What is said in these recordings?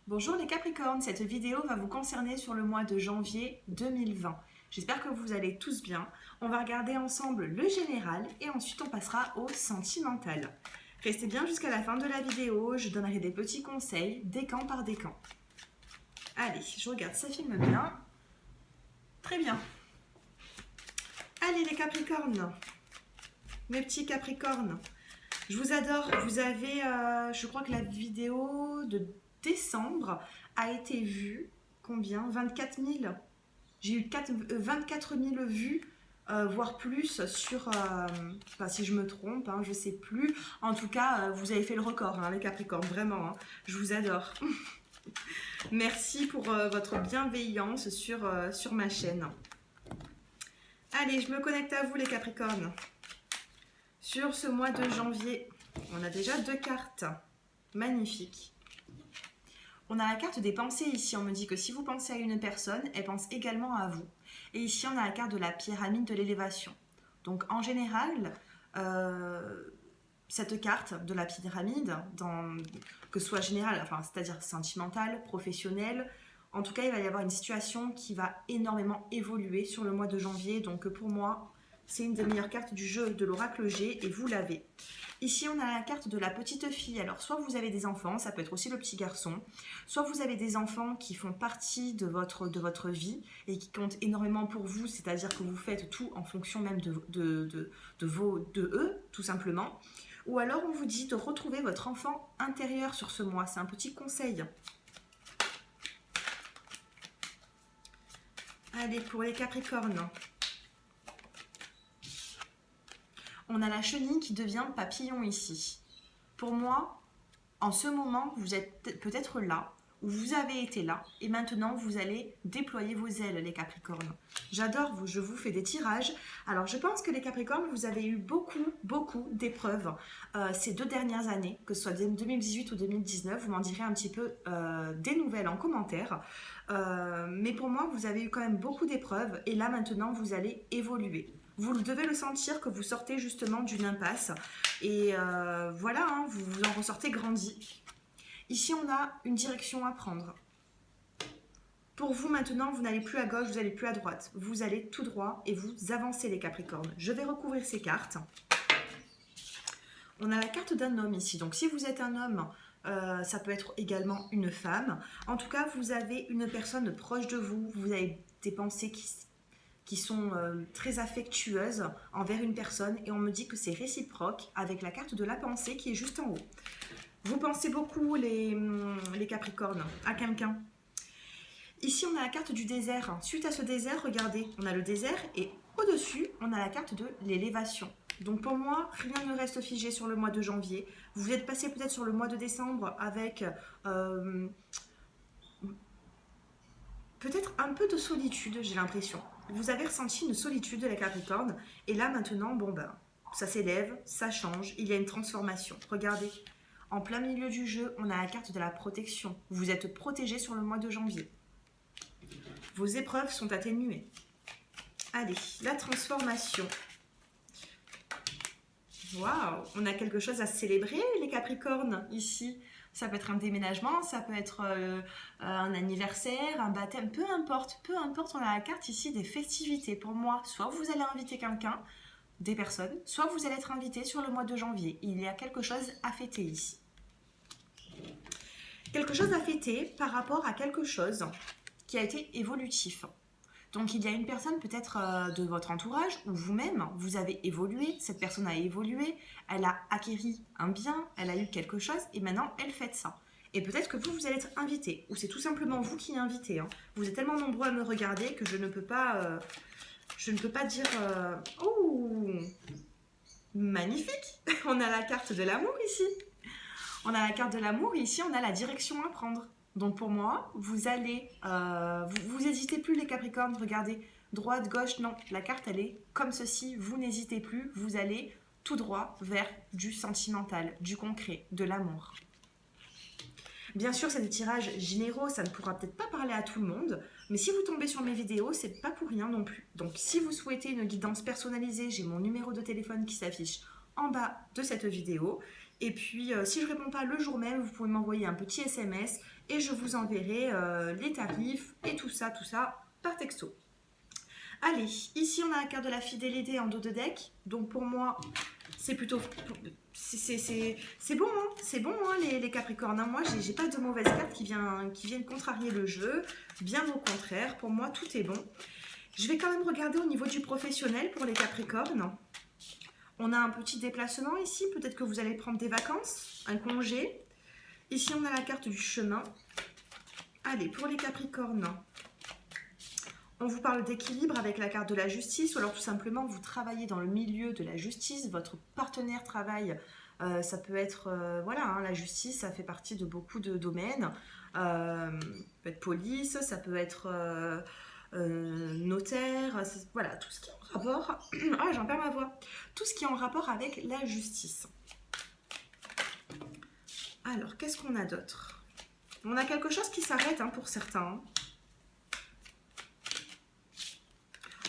Bonjour les Capricornes, cette vidéo va vous concerner sur le mois de janvier 2020. J'espère que vous allez tous bien. On va regarder ensemble le général et ensuite on passera au sentimental. Restez bien jusqu'à la fin de la vidéo, je donnerai des petits conseils, décan par décan. Allez, je regarde, ça filme bien. Très bien. Allez les Capricornes, mes petits Capricornes, je vous adore. Vous avez, je crois que la vidéo de décembre a été vue, combien? 24 000. J'ai eu 24 000 vues, voire plus, sur, enfin, si je me trompe, hein, je ne sais plus. En tout cas, vous avez fait le record, hein, les Capricornes, vraiment. Hein, je vous adore. Merci pour votre bienveillance sur ma chaîne. Allez, je me connecte à vous, les Capricornes. Sur ce mois de janvier, on a déjà deux cartes. Magnifiques. On a la carte des pensées ici. On me dit que si vous pensez à une personne, elle pense également à vous. Et ici, on a la carte de la pyramide de l'élévation. Donc, en général, cette carte de la pyramide, que ce soit générale, enfin, c'est-à-dire sentimentale, professionnelle, en tout cas, il va y avoir une situation qui va énormément évoluer sur le mois de janvier. Donc, pour moi, c'est une des meilleures cartes du jeu de l'oracle G et vous l'avez. Ici, on a la carte de la petite fille. Alors, soit vous avez des enfants, ça peut être aussi le petit garçon, soit vous avez des enfants qui font partie de votre vie et qui comptent énormément pour vous, c'est-à-dire que vous faites tout en fonction même de eux, tout simplement. Ou alors, on vous dit de retrouver votre enfant intérieur sur ce mois. C'est un petit conseil. Allez, pour les Capricornes. On a la chenille qui devient papillon ici. Pour moi, en ce moment, vous êtes peut-être là, ou vous avez été là, et maintenant vous allez déployer vos ailes, les Capricornes. J'adore, je vous fais des tirages. Alors, je pense que les Capricornes, vous avez eu beaucoup d'épreuves ces 2 dernières années, que ce soit 2018 ou 2019. Vous m'en direz un petit peu des nouvelles en commentaire. Mais pour moi, vous avez eu quand même beaucoup d'épreuves, et là, maintenant, vous allez évoluer. Vous devez le sentir que vous sortez justement d'une impasse. Et voilà, hein, vous en ressortez grandi. Ici, on a une direction à prendre. Pour vous, maintenant, vous n'allez plus à gauche, vous n'allez plus à droite. Vous allez tout droit et vous avancez, les Capricornes. Je vais recouvrir ces cartes. On a la carte d'un homme ici. Donc, si vous êtes un homme, ça peut être également une femme. En tout cas, vous avez une personne proche de vous. Vous avez des pensées qui sont très affectueuses envers une personne et on me dit que c'est réciproque avec la carte de la pensée qui est juste en haut. Vous pensez beaucoup, les Capricornes, à quelqu'un. Ici, on a la carte du désert. Suite à ce désert, regardez, on a le désert et au-dessus, on a la carte de l'élévation. Donc pour moi, rien ne reste figé sur le mois de janvier. Vous êtes passé peut-être sur le mois de décembre avec peut-être un peu de solitude, j'ai l'impression. Vous avez ressenti une solitude, les Capricornes. Et là, maintenant, bon ben, ça s'élève, ça change, il y a une transformation. Regardez, en plein milieu du jeu, on a la carte de la protection. Vous êtes protégé sur le mois de janvier. Vos épreuves sont atténuées. Allez, la transformation. Waouh, on a quelque chose à célébrer, les Capricornes, ici. Ça peut être un déménagement, ça peut être un anniversaire, un baptême, peu importe, on a la carte ici des festivités. Pour moi, soit vous allez inviter quelqu'un, des personnes, soit vous allez être invité sur le mois de janvier. Il y a quelque chose à fêter ici. Quelque chose à fêter par rapport à quelque chose qui a été évolutif. Donc il y a une personne peut-être de votre entourage ou vous-même, vous avez évolué, cette personne a évolué, elle a acquis un bien, elle a eu quelque chose et maintenant elle fête ça. Et peut-être que vous allez être invité ou c'est tout simplement vous qui invitez. Hein. Vous êtes tellement nombreux à me regarder que je ne peux pas dire oh, magnifique. On a la carte de l'amour ici. On a la carte de l'amour et ici on a la direction à prendre. Donc pour moi, vous allez, vous n'hésitez plus les Capricornes, regardez, droite, gauche, non, la carte elle est comme ceci, vous n'hésitez plus, vous allez tout droit vers du sentimental, du concret, de l'amour. Bien sûr, c'est des tirages généraux, ça ne pourra peut-être pas parler à tout le monde, mais si vous tombez sur mes vidéos, c'est pas pour rien non plus. Donc si vous souhaitez une guidance personnalisée, j'ai mon numéro de téléphone qui s'affiche en bas de cette vidéo. Et puis, si je ne réponds pas le jour même, vous pouvez m'envoyer un petit SMS et je vous enverrai les tarifs et tout ça par texto. Allez, ici on a la carte de la fidélité en dos de deck. Donc pour moi, c'est plutôt... C'est bon, hein, c'est bon hein, les Capricornes. Hein. Moi, j'ai pas de mauvaises cartes qui viennent contrarier le jeu. Bien au contraire, pour moi, tout est bon. Je vais quand même regarder au niveau du professionnel pour les Capricornes. On a un petit déplacement ici. Peut-être que vous allez prendre des vacances, un congé. Ici, on a la carte du chemin. Allez, pour les Capricornes... On vous parle d'équilibre avec la carte de la justice, ou alors tout simplement vous travaillez dans le milieu de la justice, votre partenaire travaille, ça peut être, voilà, hein, la justice, ça fait partie de beaucoup de domaines, ça peut être police, ça peut être notaire, voilà, tout ce qui est en rapport, ah j'en perds ma voix, tout ce qui est en rapport avec la justice. Alors, qu'est-ce qu'on a d'autre? On a quelque chose qui s'arrête hein, pour certains, hein.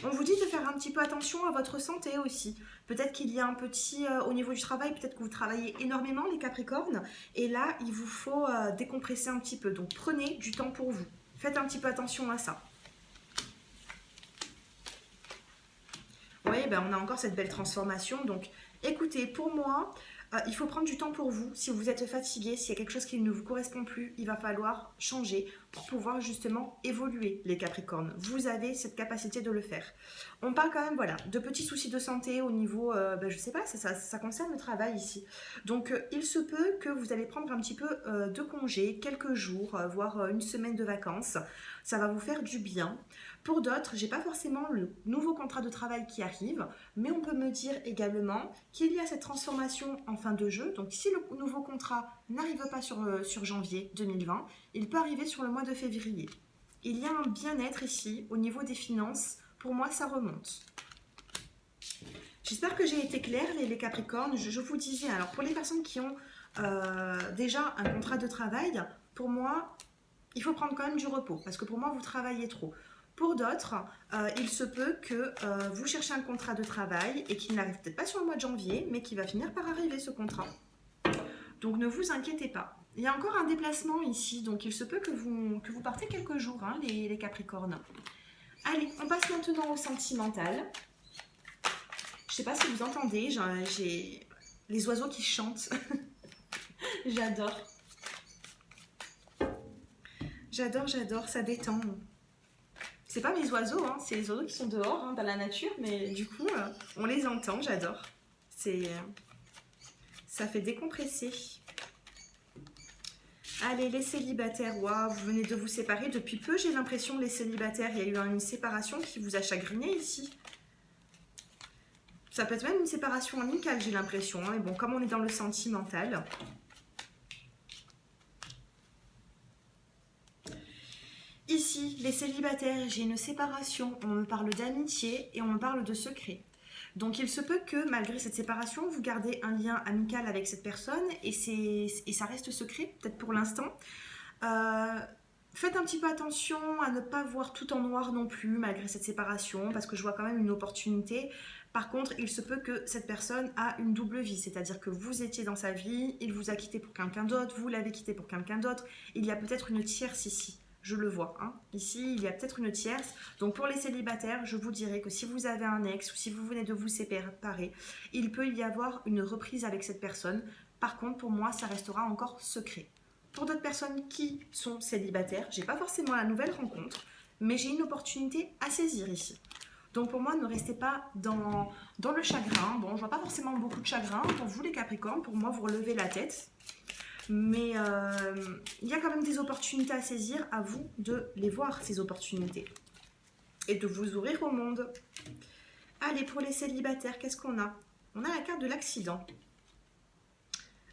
On vous dit de faire un petit peu attention à votre santé aussi. Peut-être qu'il y a un petit, au niveau du travail, peut-être que vous travaillez énormément les Capricornes. Et là, il vous faut décompresser un petit peu. Donc prenez du temps pour vous. Faites un petit peu attention à ça. Oui, ben, on a encore cette belle transformation. Donc écoutez, pour moi... il faut prendre du temps pour vous. Si vous êtes fatigué, s'il y a quelque chose qui ne vous correspond plus, il va falloir changer pour pouvoir justement évoluer les Capricornes. Vous avez cette capacité de le faire. On parle quand même voilà, de petits soucis de santé au niveau, je ne sais pas, ça concerne le travail ici. Donc il se peut que vous allez prendre un petit peu de congé, quelques jours, voire une semaine de vacances. Ça va vous faire du bien. Pour d'autres, j'ai pas forcément le nouveau contrat de travail qui arrive, mais on peut me dire également qu'il y a cette transformation en fin de jeu. Donc si le nouveau contrat n'arrive pas sur janvier 2020, il peut arriver sur le mois de février. Il y a un bien-être ici au niveau des finances. Pour moi, ça remonte. J'espère que j'ai été claire, les Capricornes. Je vous disais, alors pour les personnes qui ont déjà un contrat de travail, pour moi, il faut prendre quand même du repos. Parce que pour moi, vous travaillez trop. Pour d'autres, il se peut que vous cherchez un contrat de travail et qu'il n'arrive peut-être pas sur le mois de janvier, mais qui va finir par arriver ce contrat. Donc ne vous inquiétez pas. Il y a encore un déplacement ici, donc il se peut que vous partez quelques jours, hein, les Capricornes. Allez, on passe maintenant au sentimental. Je ne sais pas si vous entendez, j'ai les oiseaux qui chantent. J'adore. J'adore, ça détend. C'est pas mes oiseaux, hein, c'est les oiseaux qui sont dehors, hein, dans la nature, mais du coup, on les entend, j'adore. Ça fait décompresser. Allez, les célibataires, waouh, vous venez de vous séparer. Depuis peu, j'ai l'impression, les célibataires, il y a eu une séparation qui vous a chagriné ici. Ça peut être même une séparation amicale, j'ai l'impression, hein, mais bon, comme on est dans le sentimental... Ici, les célibataires, j'ai une séparation, on me parle d'amitié et on me parle de secret. Donc il se peut que malgré cette séparation, vous gardez un lien amical avec cette personne et ça reste secret, peut-être pour l'instant. Faites un petit peu attention à ne pas voir tout en noir non plus malgré cette séparation parce que je vois quand même une opportunité. Par contre, il se peut que cette personne a une double vie, c'est-à-dire que vous étiez dans sa vie, il vous a quitté pour quelqu'un d'autre, vous l'avez quitté pour quelqu'un d'autre, il y a peut-être une tierce ici. Je le vois, hein. Ici, il y a peut-être une tierce. Donc, pour les célibataires, je vous dirais que si vous avez un ex ou si vous venez de vous séparer, il peut y avoir une reprise avec cette personne. Par contre, pour moi, ça restera encore secret. Pour d'autres personnes qui sont célibataires, j'ai pas forcément la nouvelle rencontre, mais j'ai une opportunité à saisir ici. Donc, pour moi, ne restez pas dans le chagrin. Bon, je vois pas forcément beaucoup de chagrin. Pour vous, les Capricornes, pour moi, vous relevez la tête. Mais il y a quand même des opportunités à saisir, à vous de les voir, ces opportunités. Et de vous ouvrir au monde. Allez, pour les célibataires, qu'est-ce qu'on a? On a la carte de l'accident.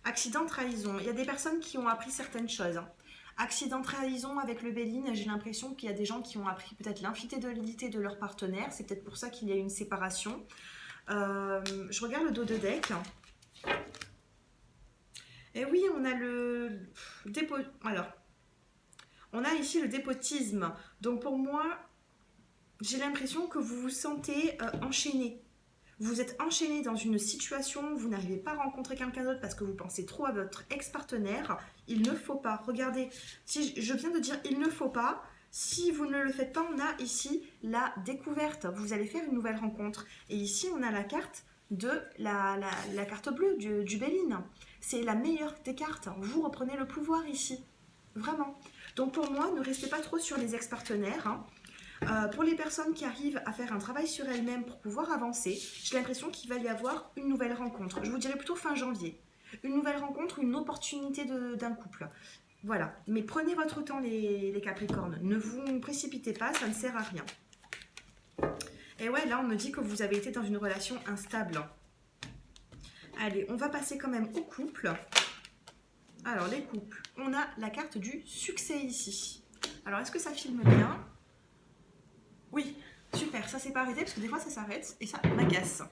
Accident, trahison. Il y a des personnes qui ont appris certaines choses. Hein. Accident, trahison avec le Béline, j'ai l'impression qu'il y a des gens qui ont appris peut-être l'infidélité de leur partenaire. C'est peut-être pour ça qu'il y a eu une séparation. Je regarde le dos de deck. Et oui, on a le dépôt. Alors, on a ici le dépotisme. Donc pour moi, j'ai l'impression que vous vous sentez enchaîné. Vous êtes enchaîné dans une situation, vous n'arrivez pas à rencontrer quelqu'un d'autre parce que vous pensez trop à votre ex-partenaire. Il ne faut pas. Regardez, si je viens de dire il ne faut pas, si vous ne le faites pas, on a ici la découverte. Vous allez faire une nouvelle rencontre. Et ici, on a la carte de la carte bleue du Béline. C'est la meilleure des cartes. Vous reprenez le pouvoir ici. Vraiment. Donc pour moi, ne restez pas trop sur les ex-partenaires. Pour les personnes qui arrivent à faire un travail sur elles-mêmes pour pouvoir avancer, j'ai l'impression qu'il va y avoir une nouvelle rencontre. Je vous dirais plutôt fin janvier. Une nouvelle rencontre, une opportunité d'un couple. Voilà. Mais prenez votre temps les Capricornes. Ne vous précipitez pas, ça ne sert à rien. Et ouais, là on me dit que vous avez été dans une relation instable. Allez, on va passer quand même au couple. Alors les couples, on a la carte du succès ici. Alors est-ce que ça filme bien? Oui, super, ça s'est pas arrêté parce que des fois ça s'arrête et ça m'agace.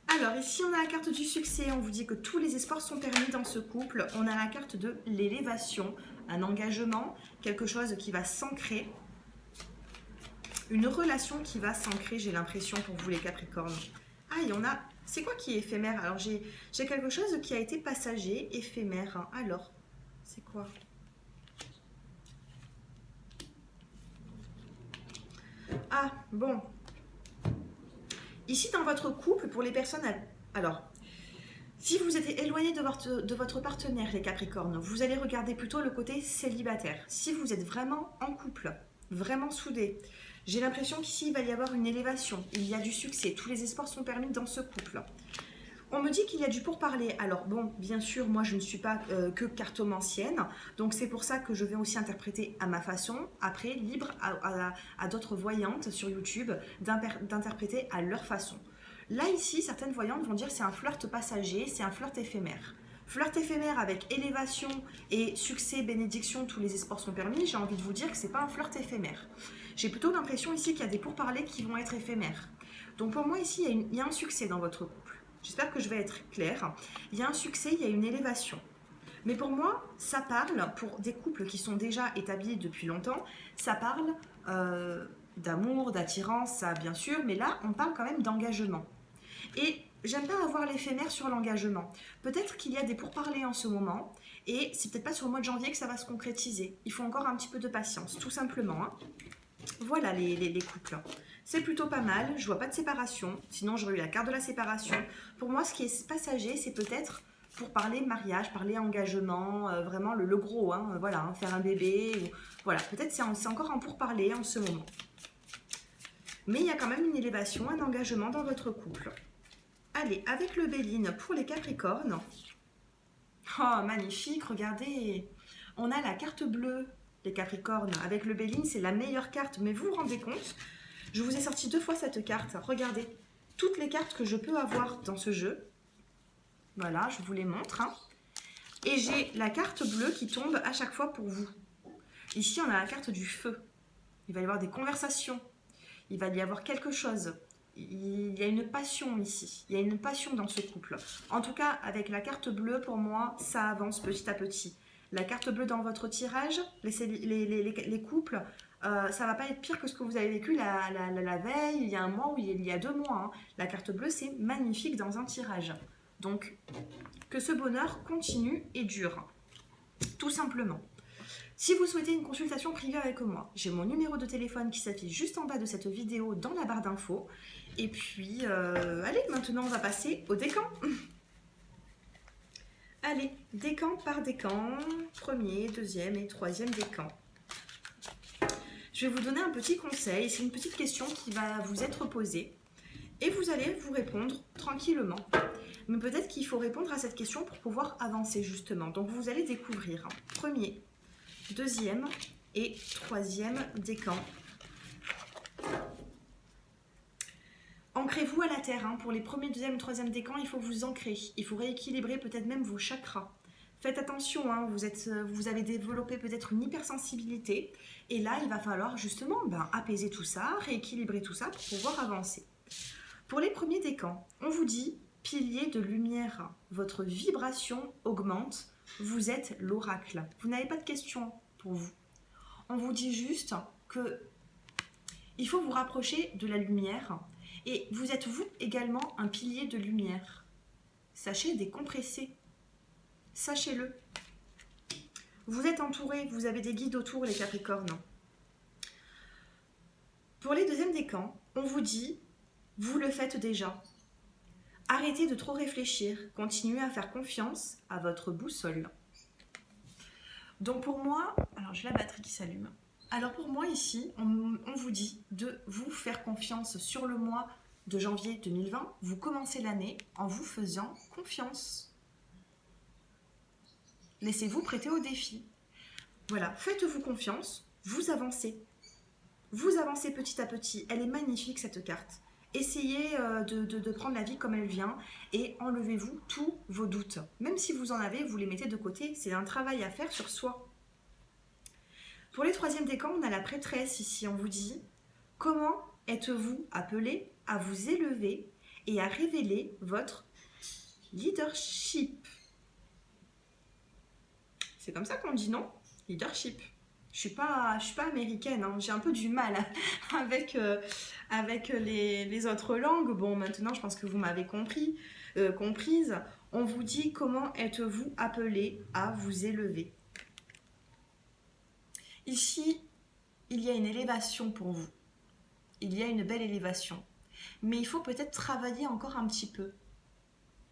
Alors ici on a la carte du succès, on vous dit que tous les espoirs sont permis dans ce couple. On a la carte de l'élévation, un engagement, quelque chose qui va s'ancrer. Une relation qui va s'ancrer, j'ai l'impression pour vous les Capricornes. Ah, il y en a... C'est quoi qui est éphémère? Alors j'ai quelque chose qui a été passager, éphémère. Hein. Alors, c'est quoi? Ah, bon. Ici, dans votre couple, pour les personnes... Alors, si vous êtes éloigné de votre partenaire, les Capricornes, vous allez regarder plutôt le côté célibataire. Si vous êtes vraiment en couple, vraiment soudés, j'ai l'impression qu'ici, il va y avoir une élévation. Il y a du succès. Tous les espoirs sont permis dans ce couple. On me dit qu'il y a du pourparler. Alors bon, bien sûr, moi je ne suis pas que cartomancienne, donc c'est pour ça que je vais aussi interpréter à ma façon. Après, libre à d'autres voyantes sur YouTube d'interpréter à leur façon. Là ici, certaines voyantes vont dire c'est un flirt passager, c'est un flirt éphémère. Flirt éphémère avec élévation et succès, bénédiction, tous les espoirs sont permis. J'ai envie de vous dire que c'est pas un flirt éphémère. J'ai plutôt l'impression ici qu'il y a des pourparlers qui vont être éphémères. Donc pour moi ici, il y a un succès dans votre couple. J'espère que je vais être claire. Il y a un succès, il y a une élévation. Mais pour moi, ça parle, pour des couples qui sont déjà établis depuis longtemps, ça parle d'amour, d'attirance, ça bien sûr, mais là, on parle quand même d'engagement. Et j'aime pas avoir l'éphémère sur l'engagement. Peut-être qu'il y a des pourparlers en ce moment, et c'est peut-être pas sur le mois de janvier que ça va se concrétiser. Il faut encore un petit peu de patience, tout simplement. Hein. Voilà les couples. C'est plutôt pas mal, je vois pas de séparation, sinon j'aurais eu la carte de la séparation. Pour moi, ce qui est passager, c'est peut-être pour parler mariage, parler engagement, vraiment le gros, hein, voilà, hein, faire un bébé, ou, voilà, peut-être c'est encore un pourparler en ce moment. Mais il y a quand même une élévation, un engagement dans votre couple. Allez, avec le Béline pour les Capricornes. Oh, magnifique, regardez, on a la carte bleue. Les Capricornes, avec le Béline, c'est la meilleure carte, mais vous vous rendez compte, je vous ai sorti 2 fois cette carte, regardez, toutes les cartes que je peux avoir dans ce jeu, voilà, je vous les montre, hein. Et j'ai la carte bleue qui tombe à chaque fois pour vous. Ici, on a la carte du feu, il va y avoir des conversations, il va y avoir quelque chose, il y a une passion ici, il y a une passion dans ce couple. En tout cas, avec la carte bleue, pour moi, ça avance petit à petit. La carte bleue dans votre tirage, les couples, ça va pas être pire que ce que vous avez vécu la veille, il y a un mois ou il y a 2 mois. Hein. La carte bleue, c'est magnifique dans un tirage. Donc, que ce bonheur continue et dure. Tout simplement. Si vous souhaitez une consultation privée avec moi, j'ai mon numéro de téléphone qui s'affiche juste en bas de cette vidéo dans la barre d'infos. Et puis, allez, maintenant on va passer au décan. Allez, décan par décan, premier, deuxième et troisième décan. Je vais vous donner un petit conseil, c'est une petite question qui va vous être posée et vous allez vous répondre tranquillement. Mais peut-être qu'il faut répondre à cette question pour pouvoir avancer justement. Donc vous allez découvrir premier, deuxième et troisième décan. Ancrez-vous à la terre. Hein. Pour les premiers, deuxième et troisième décans, il faut vous ancrer. Il faut rééquilibrer peut-être même vos chakras. Faites attention, hein, vous avez développé peut-être une hypersensibilité. Et là, il va falloir justement apaiser tout ça, rééquilibrer tout ça pour pouvoir avancer. Pour les premiers décans, on vous dit pilier de lumière. Votre vibration augmente. Vous êtes l'oracle. Vous n'avez pas de questions pour vous. On vous dit juste que il faut vous rapprocher de la lumière. Et vous êtes, vous, également un pilier de lumière. Sachez décompresser. Sachez-le. Vous êtes entouré, vous avez des guides autour, les Capricornes. Pour les deuxièmes décans, on vous dit, vous le faites déjà. Arrêtez de trop réfléchir, continuez à faire confiance à votre boussole. Donc pour moi, alors j'ai la batterie qui s'allume. Alors pour moi ici, on vous dit de vous faire confiance sur le mois de janvier 2020. Vous commencez l'année en vous faisant confiance. Laissez-vous prêter au défi. Voilà, faites-vous confiance, vous avancez. Vous avancez petit à petit. Elle est magnifique cette carte. Essayez de prendre la vie comme elle vient et enlevez-vous tous vos doutes. Même si vous en avez, vous les mettez de côté. C'est un travail à faire sur soi. Pour les troisièmes décans, on a la prêtresse ici. On vous dit, comment êtes-vous appelé à vous élever et à révéler votre leadership? C'est comme ça qu'on dit, non? Leadership. Je suis pas américaine, hein. J'ai un peu du mal avec les autres langues. Bon, maintenant, je pense que vous m'avez comprise. On vous dit comment êtes-vous appelé à vous élever. Ici, il y a une élévation pour vous. Il y a une belle élévation. Mais il faut peut-être travailler encore un petit peu.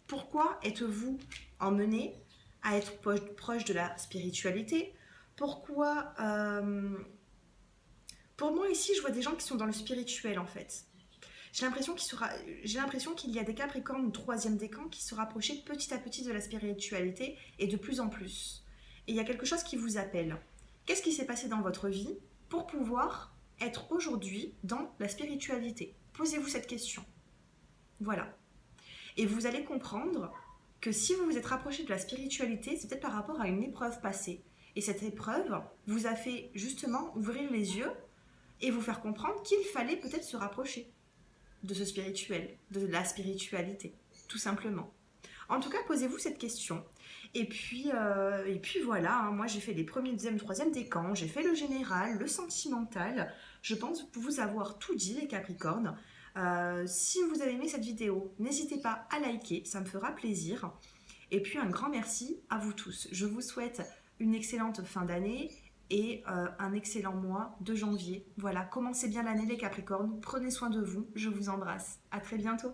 Pourquoi êtes-vous emmené à être proche de la spiritualité? Pourquoi Pour moi ici, je vois des gens qui sont dans le spirituel en fait. J'ai l'impression qu'il y a des Capricornes, troisième décan, qui se rapprochaient petit à petit de la spiritualité et de plus en plus. Et il y a quelque chose qui vous appelle. Qu'est-ce qui s'est passé dans votre vie pour pouvoir être aujourd'hui dans la spiritualité? Posez-vous cette question. Voilà. Et vous allez comprendre que si vous vous êtes rapproché de la spiritualité, c'est peut-être par rapport à une épreuve passée. Et cette épreuve vous a fait justement ouvrir les yeux et vous faire comprendre qu'il fallait peut-être se rapprocher de ce spirituel, de la spiritualité, tout simplement. En tout cas, posez-vous cette question. Et puis voilà, hein, moi j'ai fait les premiers, deuxième, troisième décans, j'ai fait le général, le sentimental. Je pense vous avoir tout dit, les Capricornes. Si vous avez aimé cette vidéo, n'hésitez pas à liker, ça me fera plaisir. Et puis un grand merci à vous tous. Je vous souhaite une excellente fin d'année et un excellent mois de janvier. Voilà, commencez bien l'année les Capricornes, prenez soin de vous, je vous embrasse. À très bientôt.